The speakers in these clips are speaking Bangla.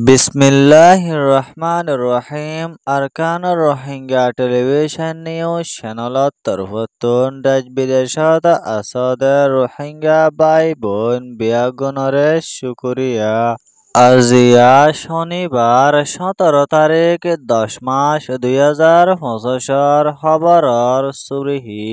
বিসমিল্লাহির রহমানির রহিম আরকানুর রোহিঙ্গা টেলিভিশন নিউজ চ্যানেলত তরফতুন দেশ বিদেশত আছদে রোহিঙ্গা বাই বোন বিয়াগুণরে শুকুরিয়া। আজিয়া শনিবার 17 তারিখ 10 মাস 2025 খবরর সুরিহি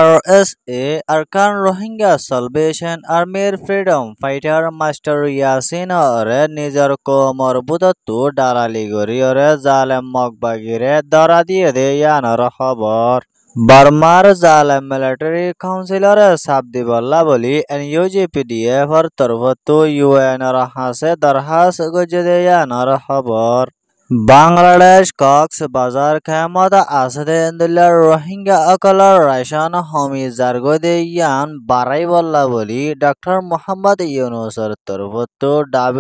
ARSA আরকান রোহিঙ্গা সালভেশন আর্মির ফ্রিডম ফাইটার মাস্টার ইয়াসিন ওরে নিজের কোমর বুদত্তু ডালালি গরি ওরে জালেম মগবাগিরে ধরা দিয়ে দেয়ানোর খবর। বার্মার জালেম মিলিটারি কাউন্সিলরে সাবদি বল্লা বলি NUGPDF এর তরফতু UN-এর হাসে দরহাস গজে দেয়ানোর খবর। বাংলাদেশ কক্সবাজার খেমত আসদে ইন্দুল্লার রোহিঙ্গা অকলর রাইশান হমি জারগদে ইয়ান বারাই বল্লা বলি ডক্টর মোহাম্মদ ইউনুসের তরফতু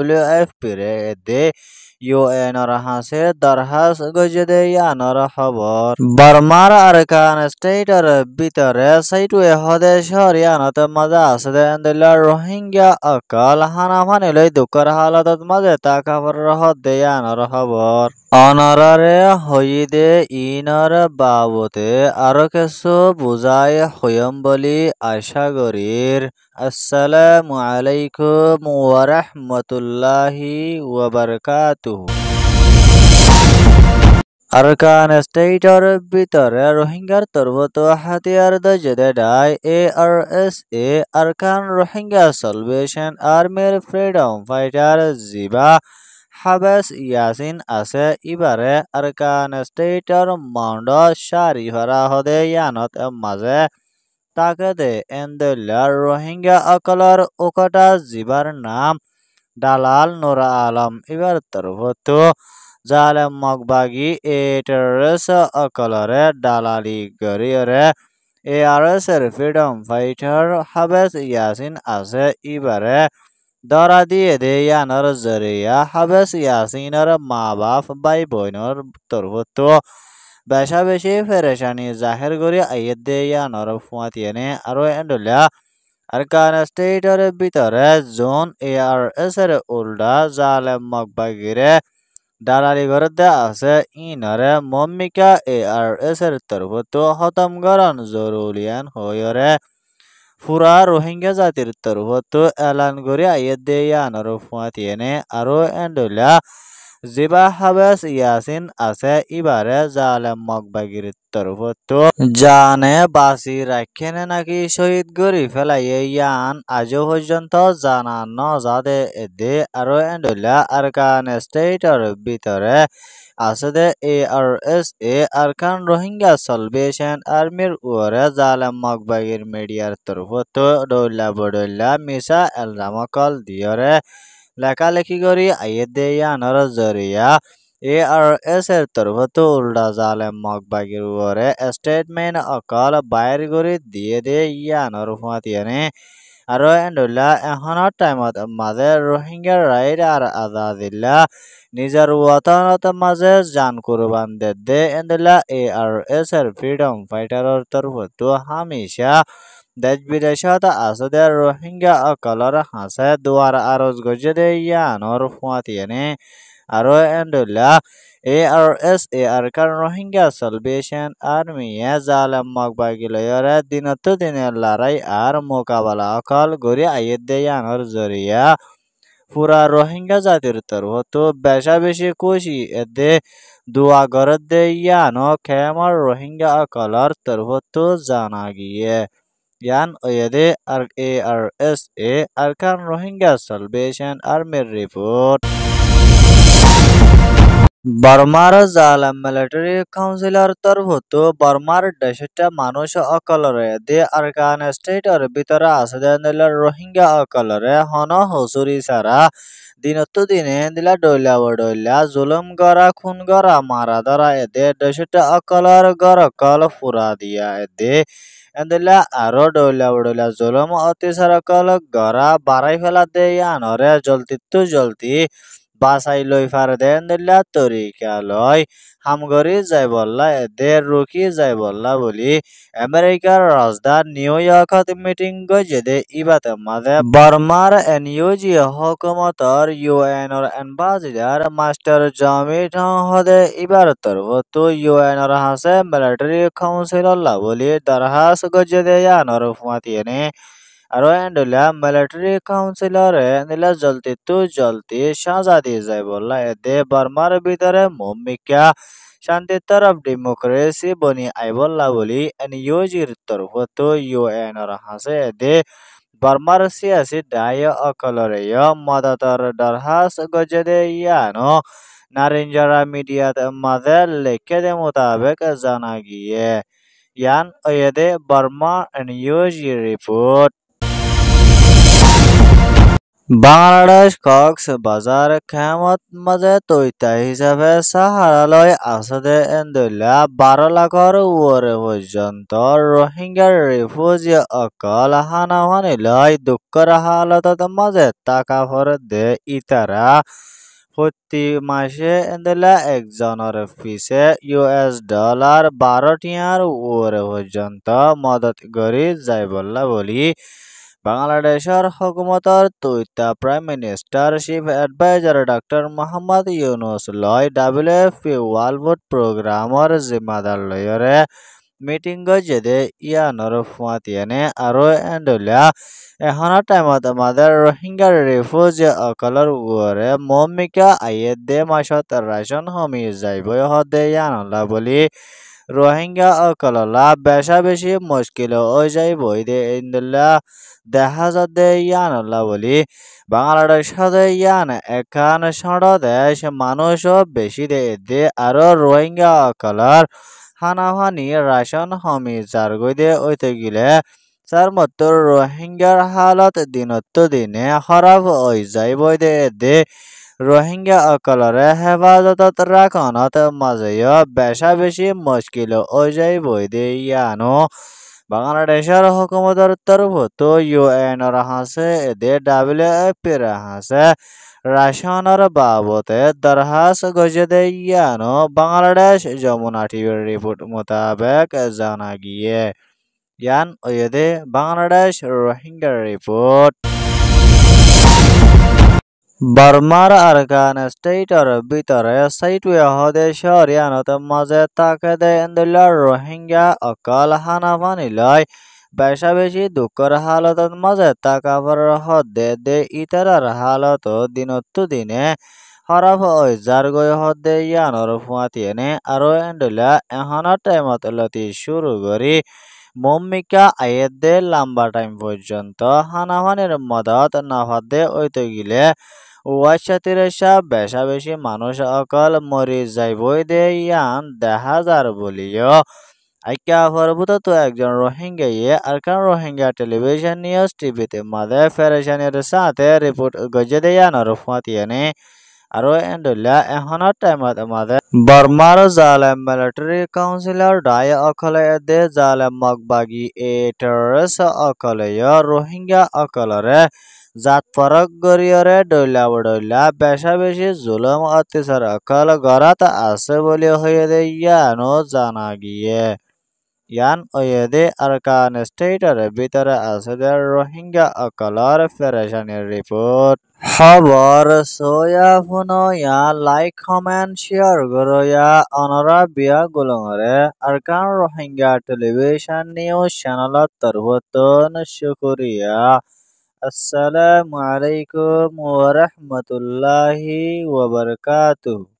WFP রে দে UN-এর হাসে দরহাস গজে ইয়ানোর খবর। বার্মার আরকান স্টেটের ভিতরে সাইটুয়ে হদে শহরিয়ানত মাঝে আসদে ইন্দুল্লার রোহিঙ্গা অকল হানাফানি লই দুঃখের হালতত মাঝে তাকাফর হদে ইয়ানোর খবর। অনারারে হইদে ইনর বাবতে আরো কিছু বুঝাই হইম বলি আশা করির। আসসালামু আলাইকুম ওয়া রাহমাতুল্লাহি ওয়া বারাকাতুহু। আরকান স্টেটের ভিতরে রোহিঙ্গার তরফতো হাতিয়ার দজে die ARSA Arkan Rohingya salvation আর্মির ফ্রিডম ফাইটার জিবা হাবেস ইয়াসিন আছে ইবারে আরকান স্টেটের মাউন্ড সারি ভরা হদে ইয়ানত মাঝে তাকে দে এন্দুল্লার রোহিঙ্গা অকলর ওকটা জিবার নাম দালাল নোরা আলম ইবার তরফতো জালেম মগবাগি টেররিস্ট অকলরে দালালি গরিয়রে ARS-এর ফ্রিডম ফাইটার হাবেস ইয়াসিন আছে ইবারে ধরা দিয়ে দেয়ানোর জরিয়া হাবেস ইয়াসিনের মা বাপ ভাই বোনের তরফতো বেশা বেশি ফেরেশানি জাহের করি আইয়ে দেয়ানোর ফুয়াতিয়ানে আরো এন্ডুলা আরকান স্টেটের ভিতরে জোন ARS-এর উল্টা জালেম মগবাগিরে দালালি করতে আছে ইনরে মম্মিকা ARS-এর তরফতো খতম করন জরুরিয়ান হয়রে ফুরা রোহিঙ্গা জাতির তরফতো এলান করে আইয়ে দেয়ানোর ফুয়াতিয়ানে আরো এন্ডুলা জিবা হাবেস ইয়াসিন আছে ইবারে জালেম মগবাগির তরফতো জানে বাসি রাখেনে নাকি শহীদ গরি ফেলাইয়ে ইয়ান আজও পর্যন্ত জানা ন যাদে এদে আরো এন্ডুলা আরকান স্টেটের ভিতরে আসদে ARSA আরকান রোহিঙ্গা সালভেশন আর্মির উরে জালেম মগবাগির মিডিয়ার তরফতো ডৌলা বডৌলা মিসা এলজামকল দিয়রে লেখালেখি করি আইয়ে দেয়ানোর জরিয়া ARS-এর তরফতো উল্টা জালেম মগবাগির উরে স্টেটমেন্ট অকল বাইর করে দিয়ে দে ইয়ানোর ফুয়াতিয়ানে আরো এন্ডুল্লা এখনৰ টাইমত মাঝে রোহিঙ্গার রাইট আর আজাদিল্লা নিজের ওয়াতানত মাঝে জান কুরবান দে এন্ডুল্লা ARS-এর ফ্রিডম ফাইটারের তরফতো হামেশা দেশ বিদেশত আসদে রোহিঙ্গা অকলর হাসে দুয়ার আরজ গজে দে ইয়ানোর ফুয়াতিয়ানে আরো এন্ডুল্লা ARSA আরকান রোহিঙ্গা সালভেশন আর্মিয়ে জালেম মগবাগিলয়রে দিনত দিনের লড়াই আর মোকাবেলা অকল গড়ি আইয়ে দেয়ানোর জরিয়া পুরা রোহিঙ্গা জাতির তরফতো বেশা বেশি খুশি এদে দোয়া করে দে ইয়ানো খেমার রোহিঙ্গা অকলর তরফতো জানা গিয়ে ইয়ান ওয়েদে আর ARSA আরকান রোহিঙ্গা সালভেশন আর্মির রিপোর্ট। বার্মার জালেম মিলিটারি কাউন্সিলর তরফতো বার্মার দেশটা মানুষ অকলরে দে আরকান স্টেটের ভিতরে আসদে রোহিঙ্গা অকলরে হন হসুরি সারা দিনত দিনে দিলা ডইলা বডইলা জুলুম গড়া খুন গড়া মারা ধরা এদে দেশটা অকলর গড় কল ফুরা দিয়া এদে এন্দিলা আরো ডইলা বডইলা জুলুম অতিসার অকল গড়া বাড়াই ফেলা দে আনরে জলতি বাছাই লৈ ফাৰ দেন দিলা তৰিকা লৈ হামগৰি যাই বল্লা এদে ৰখি যাই বল্লা বুলি আমেৰিকাৰ ৰাজধানী নিউয়ৰ্কত মিটিং গজেদে ইবাতে মাঝে বার্মার এনইউজি হকুমতর ইউএনর এম্বাসিডার মাস্টার জামি হদে ইবার তরফত ইউএনর হাসে মিলিটারি কাউন্সিলর বলি দরহাস গজেদে ইয়ানর ফুমাতিয়েনে আৰু এন্ডুলা মিলিটারি কাউন্সিলরে নিলা জলতি সাজা দিয়ে যায় বললা এদে বার্মার ভিতরে মমিকা শান্তি তরফ ডেমোক্রেসি বনি আইবল্লা বলি এনইউজির তরফত ইউএনর হাসে এদে বার্মার সিয়াসি দায় অকলরে মদতর দরহাস গজেদে ইয়ানো নারিঞ্জারা মিডিয়াত মাঝে লেখে দে মোতাবেক জানা গিয়ে ইয়ান ওয়েদে Burma NUG report Bangladesh Cox's Bazar খেমত মাঝে তৈতা হিসাবে সাহারালয় আসদে এন্দুল্লা 12 লাখর ওরে পর্যন্ত রোহিঙ্গার রিফিউজি অকল হানাহানি লয় দুঃখর হালতত মাঝে টাকা ফেরত দে ইতারা প্রতি মাসে এন্দুল্লা একজনের ফিসে $12 ওরে পর্যন্ত মদত করি যাই বললা বলি বাংলাদেশের হুকুমতর তৈতা prime minister chief adviser doctor Mohammad Yunus লয় WFP ওয়ার্ল্ড ফুড প্রোগ্রামর জিম্মাদার লয়রে মিটিং গজেদে ইয়ানর ফুয়াতিয়ানে আৰু এন্ডুলা এখনৰ টাইমত আমাদের রোহিঙ্গার রিফিউজি অকলর উরে মমিকা আইয়ে দে মাসত রাশন হমি যাইব হদে ইয়ানলা বলি রোহিঙ্গা অকললা বেশা বেশি মুশকিল ও যাইব দে ইন্দুল্লা দেখা যাতে ইয়ানলা বলি বাংলাদেশ সাথে ইয়ান এখান ষড় দেশ মানুষও বেশি দে আরো রোহিঙ্গা অকলর হানাহানি রাশন হমি জারগইদে ওইতে গিলে যার মতো রোহিঙ্গার হালত দিনত দিনে খারাপ হয়ে যাইব দে রোহিঙ্গা অকলরে হেফাজতত রাখনত মাঝেও বেশা বেশি মুশকিল হয়ে যাইব দে ইয়ানো বাংলাদেশের হুকুমতের তরফত ইউএনর হাসে এদে WFPর হাসে রাশনের বাবতে দরহাস গজেদে ইয়ানো বাংলাদেশ যমুনা টিভির রিপোর্ট মোতাবেক জানা গিয়ে ইয়ান ওয়েদে বাংলাদেশ রোহিঙ্গা রিপোর্ট বার্মার আরকান স্টেটর ভিতরে সাইটুয়ে হদে শহরিয়ানত মাঝে তাকে দে এন্দুল্লা রোহিঙ্গা অকল হানাফানি লয় বেশা বেশি দুঃখর হালতত মাঝে তাকাফর হদে দে ইতারার হালত দিনত দিনে খারাপ হয়ে যার গই হদে ইয়ানর ফুয়াতিয়েনে আৰু এন্ডুল্লা এখনৰ টাইমত লতি শুরু করি মমিকা আইয়ের দে লম্বা টাইম পর্যন্ত হানাহানির মদত না হদে ওইতে গিলে ওয়াশাতিরেশা বেশা বেশি মানুষ অকল মরি যাইবই দে ইয়ান দেখা যার বলিও আইকা পর্বত তো একজন রোহিঙ্গা আরকান রোহিঙ্গা টেলিভিশন নিউজ টিভিতে মাদে ফেরেশানের সাথে রিপোর্ট গজে দে ইয়ানর ফুয়াতিয়েনে আৰু এন্ডুল্লা এখনৰ টাইমত মাদে বার্মার জালেম মিলিটারি কাউন্সিলর ডাই অকলে দে জালেম মগবাগি টেররিস্ট অকলে রোহিঙ্গা অকলরে জাত ফরক গরিয়রে ডইলা বেশা বেশি জুলুম অত্যাচার অকল গড়াত আছে বলে হয়ে দে ইয়ানো জানা গিয়ে ইয়ান ওয়েদে আরকান স্টেটর ভিতরে আছে দে রোহিঙ্গা অকলর ফেরেশানির রিপোর্ট খবর সোয়া ফুনো ইয়া লাইক কমেন্ট শেয়ার করো ইয়া অনরা বিয়া গুলঙরে আরকান রোহিঙ্গা টেলিভিশন নিউজ চ্যানেলত তরফতন শুকরিয়া আসসালামু আলাইকুম ওয়া রাহমাতুল্লাহি ওয়া বারাকাতুহু।